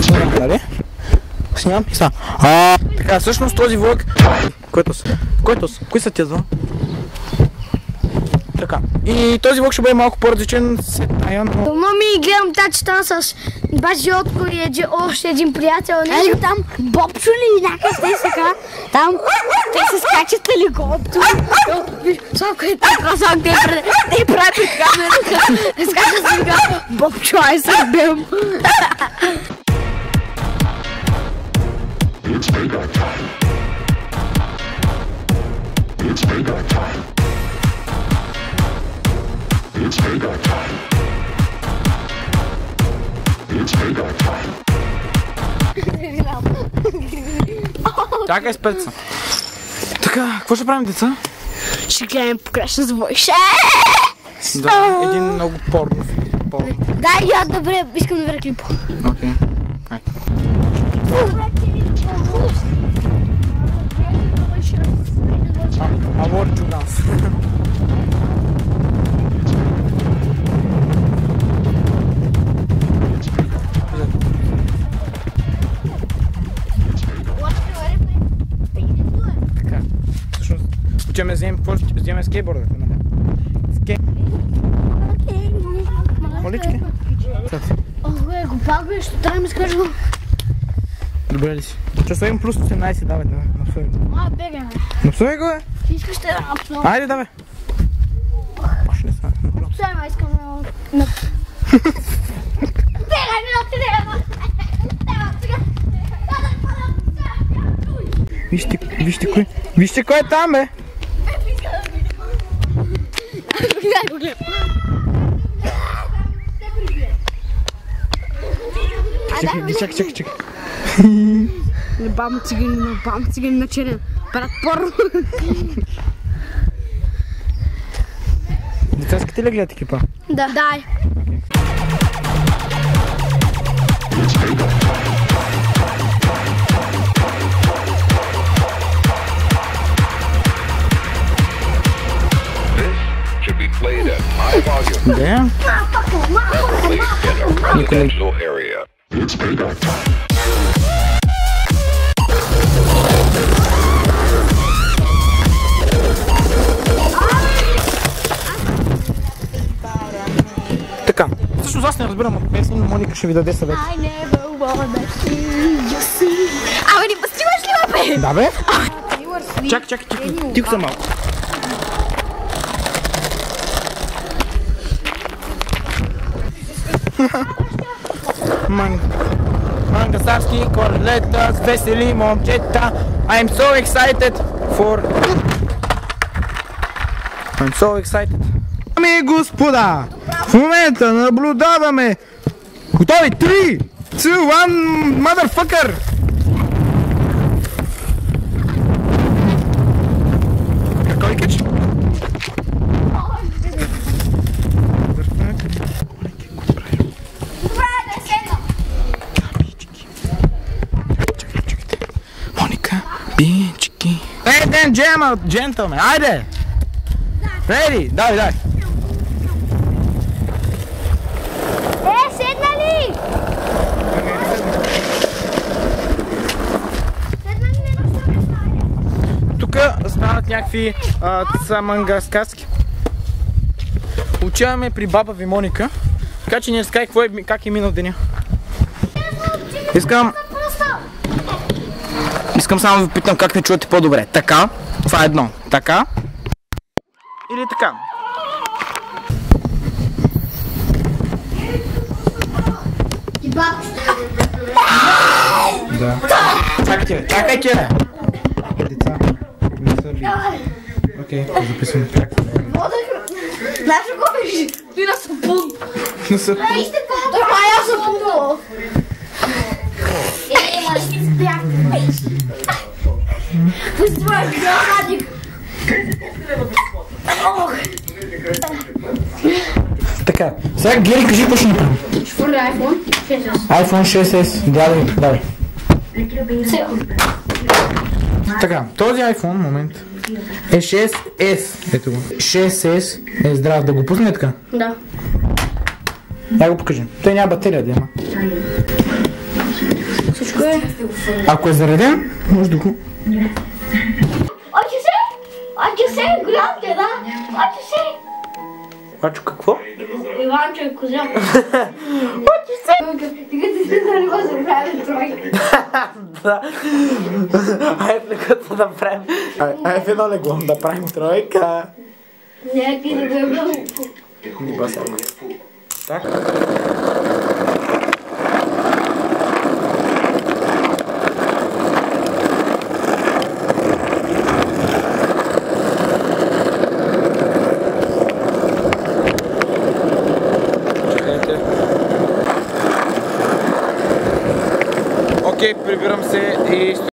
Снимам, нали? Снимам и са. Така, всъщност този влог... Кои са тези два? Така. И този влог ще бъде малко по-различен след тая, но... Дома ми гледам тачета с бази Отко и още един приятел. Ето там Бобчо ли някакъв те сега. Там те се скачат хеликоптер. Само където красавак те прави пред камерата. Скачат сега Бобчо, ай се бем. Чакай с пеца. Така, какво ще правим, деца? Ще гледаме погрешна звойша. Да, един много порно. Да, я добре, искам да видя клипа. Окей. Авор чуганс. Така, всъщност, ще ме вземем, какво ще вземем скейтборда? Молички? Охе, го пагваш, ще трябва да ми скажа. Добре ли си? Часовим плюс 18, давай, напсуй го. Бегаме. Напсуй го, бе! Ти искаш да напсувам? Айде, давай! Пашли са. Напсувам, искам да... Бегай, не отидем! Вижте кой е там, бе! Гледай го, гледай. Чакай. Бам цигани на черен. Брат порно. Деца, искате ли гледате екипа? Да. Дай. Played at high volume. Да. Placed in a residential area. It's payback time. Така, всъщност аз не разбирам от песни, но Моника ще ви даде съвет. Абе, ни постимаш ли, бе? Да, бе? Чакай, тихо са малко. Мангасарски, корлета, с весели момчета. I'm so excited. Ами господа, в момента наблюдаваме. Готови? 3, 2, 1, motherfucker! Какой кич? Моника, бинчики. Лейтен джентълмен, айде! Реди, давай! Седна ли? Тук станат някакви мангаскаски. Учаваме при баба ви Моника, така че не разкай как е минал деня. Искам само да ви питам как не чувате по-добре. Така, това е едно. Така или така? Да. Чакайте, бе! Деца, не са би. Окей, записваме как. Знаеш ли го беше? Ти на сапун. На сапун? Това е аз сапун. Пуствай, градик. Така, сега Гери, кажи какво ще направим. Ще фърля iPhone 6s. iPhone 6s, давай. Така, този iPhone, момент. Е 6S. Ето го. 6S е здрав. Да го пусне така? Да. Я го покажи. Той няма батерия да има. Всичко е. Ако е зареден, може да го... Очи се, голям те, да? Очи се. Ачо какво? Иванчо е козел. Очи се. Тига ти си да не го забравя тройка. Да. Айде като да направим. Айде едно легло да правим тройка. Не, ти да го е много. Не баса. Так. Окей, прибирам се и